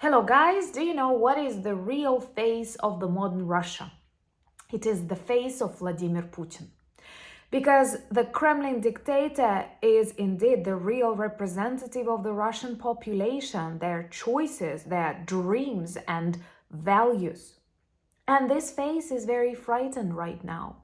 Hello guys, do you know what is the real face of the modern Russia? It is the face of Vladimir Putin. Because the Kremlin dictator is indeed the real representative of the Russian population, their choices, their dreams and values. And this face is very frightened right now.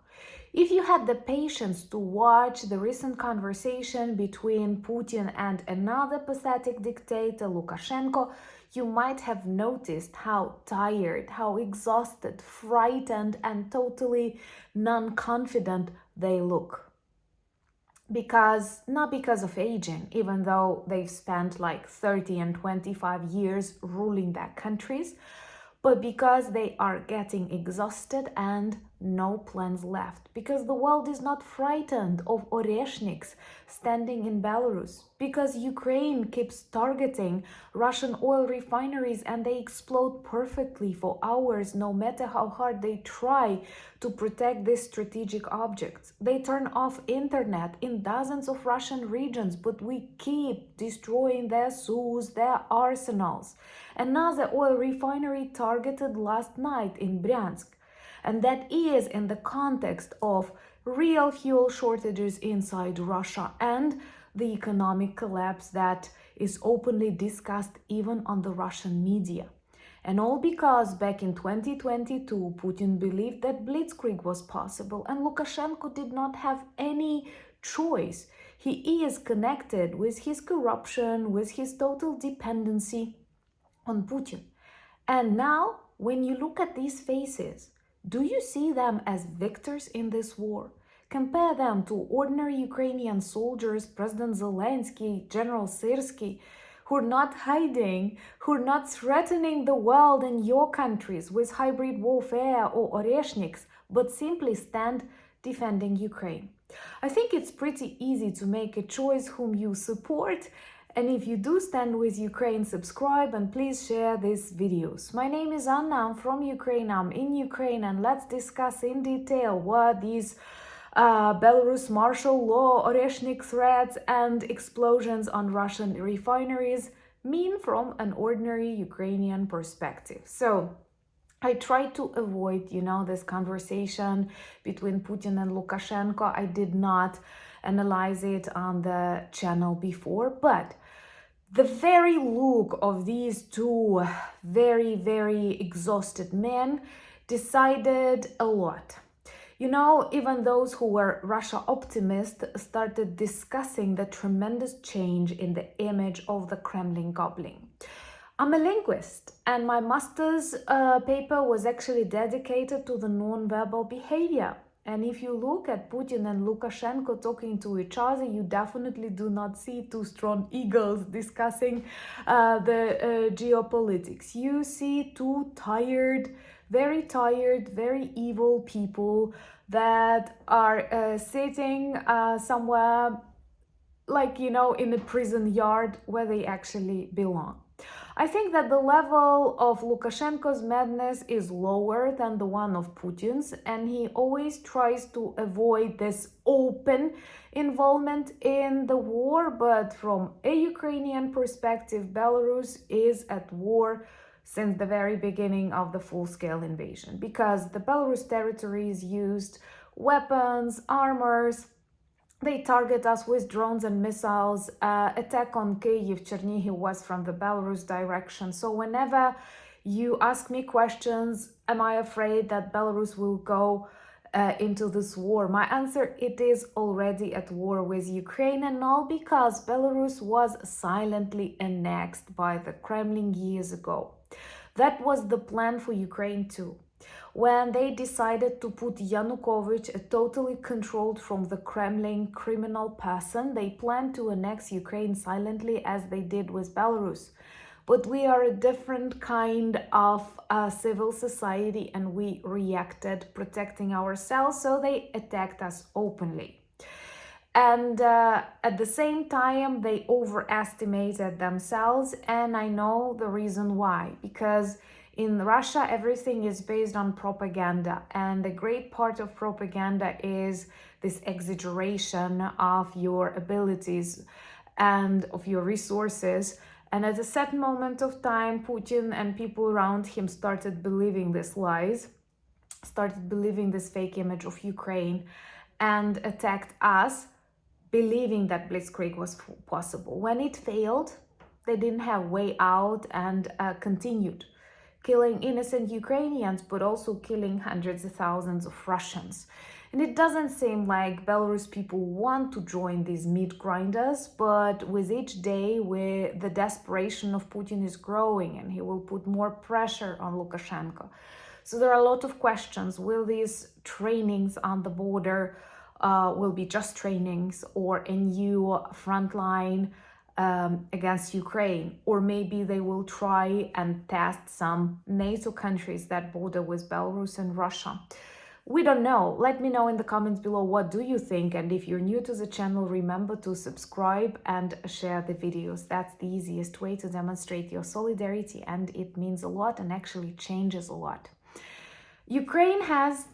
If you had the patience to watch the recent conversation between Putin and another pathetic dictator, Lukashenko, you might have noticed how tired, how exhausted, frightened, and totally non-confident they look. Not because of aging, even though they've spent like 30 and 25 years ruling their countries, but because they are getting exhausted and no plans left. Because the world is not frightened of Oreshniks standing in Belarus. Because Ukraine keeps targeting Russian oil refineries and they explode perfectly for hours, no matter how hard they try to protect these strategic objects. They turn off internet in dozens of Russian regions, but we keep destroying their zoos, their arsenals. Another oil refinery targeted last night in Bryansk. And that is in the context of real fuel shortages inside Russia and the economic collapse that is openly discussed even on the Russian media. And all because back in 2022, Putin believed that blitzkrieg was possible and Lukashenko did not have any choice. He is connected with his corruption, with his total dependency on Putin. And now, when you look at these faces, do you see them as victors in this war? Compare them to ordinary Ukrainian soldiers, President Zelensky, General Syrsky, who are not hiding, who are not threatening the world and your countries with hybrid warfare or Oreshniks, but simply stand defending Ukraine. I think it's pretty easy to make a choice whom you support. And if you do stand with Ukraine, subscribe and please share these videos. My name is Anna, I'm from Ukraine, I'm in Ukraine, and let's discuss in detail what these Belarus martial law, Oreshnik threats and explosions on Russian refineries mean from an ordinary Ukrainian perspective. So I tried to avoid, this conversation between Putin and Lukashenko. I did not analyze it on the channel before, but the very look of these two very, very exhausted men decided a lot. Even those who were Russia optimists started discussing the tremendous change in the image of the Kremlin goblin. I'm a linguist, and my master's paper was actually dedicated to the non-verbal behavior. And if you look at Putin and Lukashenko talking to each other, you definitely do not see two strong eagles discussing the geopolitics. You see two tired, very evil people that are sitting somewhere in a prison yard where they actually belong. I think that the level of Lukashenko's madness is lower than the one of Putin's, and he always tries to avoid this open involvement in the war. But from a Ukrainian perspective, Belarus is at war since the very beginning of the full-scale invasion, because the Belarus territories used weapons, armors. They target us with drones and missiles. Attack on Kyiv, Chernihiv was from the Belarus direction. So whenever you ask me questions, am I afraid that Belarus will go into this war? My answer, it is already at war with Ukraine, and all because Belarus was silently annexed by the Kremlin years ago. That was the plan for Ukraine too. When they decided to put Yanukovych, a totally controlled from the Kremlin criminal person, they planned to annex Ukraine silently as they did with Belarus. But we are a different kind of civil society and we reacted protecting ourselves, so they attacked us openly. And at the same time, they overestimated themselves, and I know the reason why. Because in Russia, everything is based on propaganda, and a great part of propaganda is this exaggeration of your abilities and of your resources And at a certain moment of time, Putin and people around him started believing these lies, started believing this fake image of Ukraine, and attacked us, believing that blitzkrieg was possible. When it failed, they didn't have way out and continued killing innocent Ukrainians, but also killing hundreds of thousands of Russians. And it doesn't seem like Belarus people want to join these meat grinders, but with each day, the desperation of Putin is growing, and he will put more pressure on Lukashenko. So there are a lot of questions. Will these trainings on the border will be just trainings, or a new frontline against Ukraine? Or maybe they will try and test some NATO countries that border with Belarus and Russia. We don't know. Let me know in the comments below, what do you think? And if you're new to the channel, remember to subscribe and share the videos. That's the easiest way to demonstrate your solidarity, and it means a lot and actually changes a lot. Ukraine has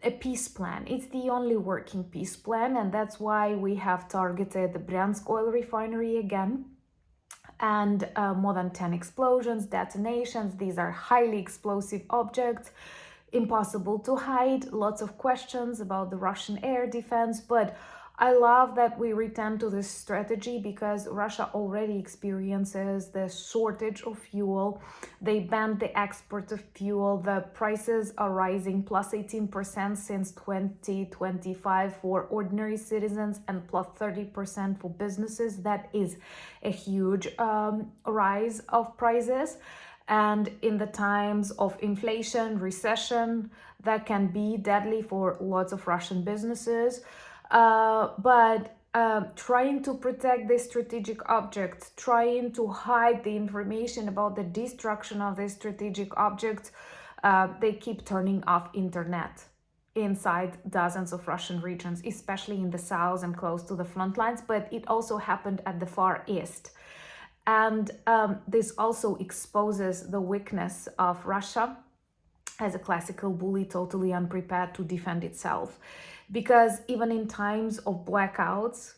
a peace plan. It's the only working peace plan, and that's why we have targeted the Bryansk oil refinery again. And more than 10 explosions, detonations. These are highly explosive objects, impossible to hide. Lots of questions about the Russian air defense, but I love that we return to this strategy because Russia already experiences the shortage of fuel. They banned the export of fuel. The prices are rising plus 18% since 2025 for ordinary citizens and plus 30% for businesses. That is a huge rise of prices. And in the times of inflation, recession, that can be deadly for lots of Russian businesses. But trying to protect the strategic objects, trying to hide the information about the destruction of the strategic objects, they keep turning off internet inside dozens of Russian regions, especially in the south and close to the front lines, but it also happened at the far east. And this also exposes the weakness of Russia as a classical bully, totally unprepared to defend itself. Because even in times of blackouts,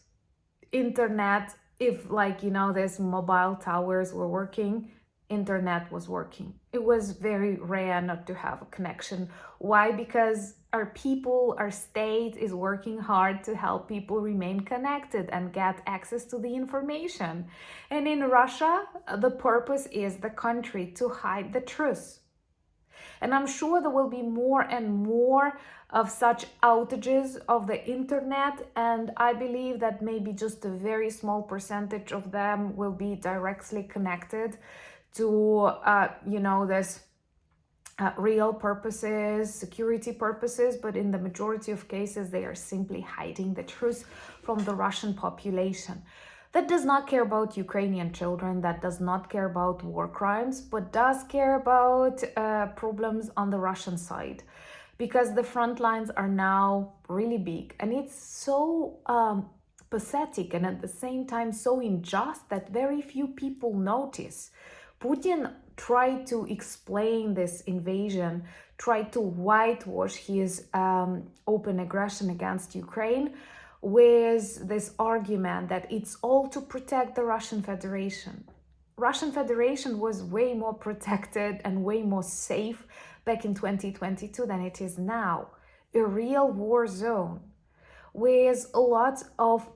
internet, if these mobile towers were working, internet was working. It was very rare not to have a connection. Why? Because our people, our state is working hard to help people remain connected and get access to the information. And in Russia, the purpose is the country to hide the truth. And I'm sure there will be more and more of such outages of the internet, and I believe that maybe just a very small percentage of them will be directly connected to, this real purposes, security purposes, but in the majority of cases, they are simply hiding the truth from the Russian population. That does not care about Ukrainian children, that does not care about war crimes, but does care about problems on the Russian side. Because the front lines are now really big. And it's so pathetic and at the same time so unjust that very few people notice. Putin tried to explain this invasion, tried to whitewash his open aggression against Ukraine with this argument that it's all to protect the Russian Federation. Russian Federation was way more protected and way more safe back in 2022 than it is now. A real war zone with a lot of,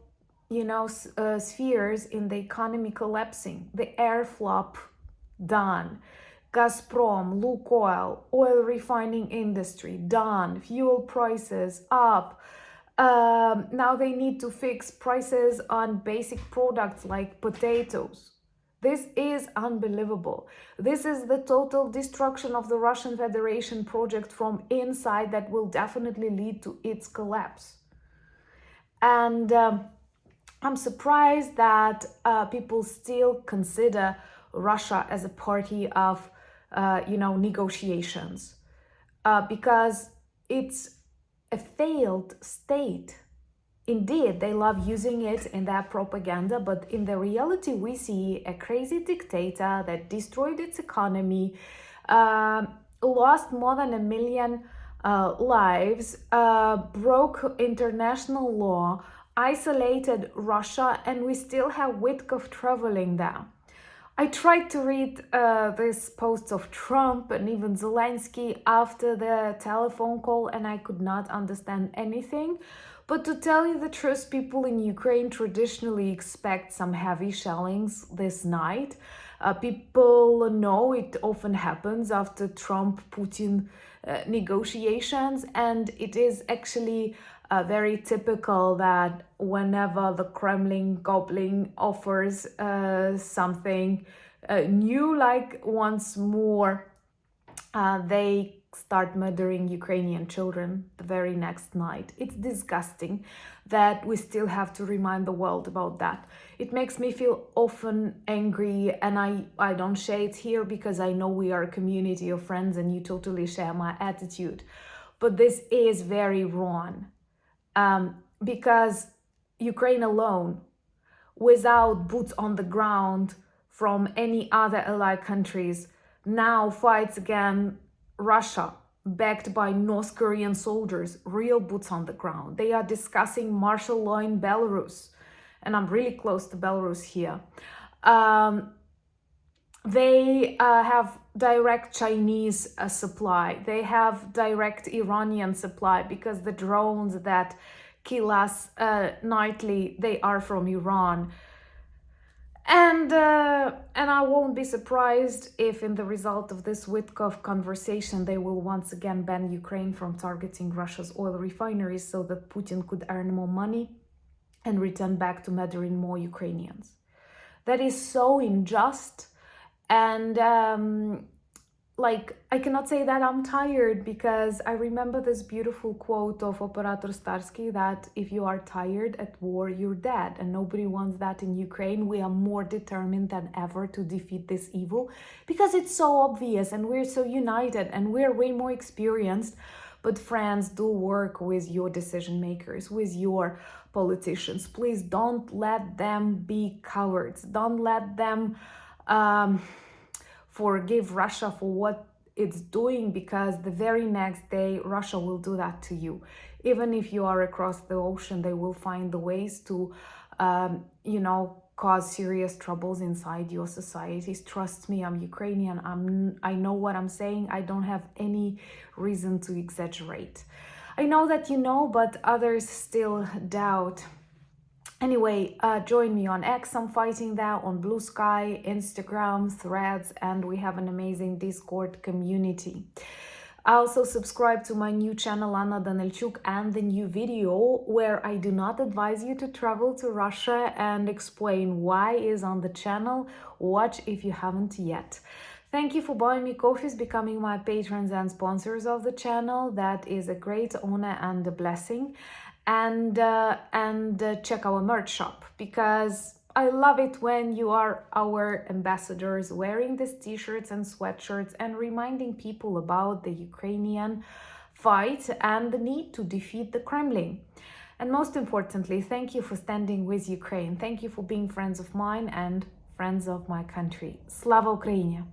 spheres in the economy collapsing. The air flop done. Gazprom, Lukoil, oil refining industry done. Fuel prices up. Now they need to fix prices on basic products like potatoes. This is unbelievable. This is the total destruction of the Russian Federation project from inside that will definitely lead to its collapse. And I'm surprised that people still consider Russia as a party of, negotiations, because it's a failed state. Indeed, they love using it in their propaganda, but in the reality, we see a crazy dictator that destroyed its economy, lost more than 1 million lives, broke international law, isolated Russia, and we still have Witkov traveling there. I tried to read these posts of Trump and even Zelensky after the telephone call, and I could not understand anything. But to tell you the truth, people in Ukraine traditionally expect some heavy shellings this night. People know it often happens after Trump-Putin negotiations, and it is actually very typical that whenever the Kremlin goblin offers something new, like once more, they start murdering Ukrainian children the very next night. It's disgusting that we still have to remind the world about that. It makes me feel often angry, and I don't share it here because I know we are a community of friends and you totally share my attitude. But this is very wrong. Because Ukraine alone, without boots on the ground from any other allied countries, now fights against Russia, backed by North Korean soldiers, real boots on the ground. They are discussing martial law in Belarus, and I'm really close to Belarus here. They have direct Chinese supply. They have direct Iranian supply because the drones that kill us nightly, they are from Iran. And I won't be surprised if in the result of this Witkoff conversation, they will once again ban Ukraine from targeting Russia's oil refineries so that Putin could earn more money and return back to murdering more Ukrainians. That is so unjust. And I cannot say that I'm tired, because I remember this beautiful quote of Operator Starsky that if you are tired at war, you're dead. And nobody wants that in Ukraine. We are more determined than ever to defeat this evil because it's so obvious and we're so united and we're way more experienced. But friends, do work with your decision makers, with your politicians. Please don't let them be cowards. Don't let them forgive Russia for what it's doing, because the very next day Russia will do that to you. Even if you are across the ocean, they will find the ways to, cause serious troubles inside your societies. Trust me, I'm Ukrainian. I know what I'm saying. I don't have any reason to exaggerate. I know that you know, but others still doubt. Anyway, join me on X, I'm fighting there, on Blue Sky, Instagram, Threads, and we have an amazing Discord community. Also subscribe to my new channel, Anna Danilchuk, and the new video where I do not advise you to travel to Russia and explain why is on the channel. Watch if you haven't yet. Thank you for buying me coffees, becoming my patrons and sponsors of the channel. That is a great honor and a blessing. And check our merch shop, because I love it when you are our ambassadors wearing these t-shirts and sweatshirts and reminding people about the Ukrainian fight and the need to defeat the Kremlin. And most importantly, thank you for standing with Ukraine. Thank you for being friends of mine and friends of my country. Slava Ukraini!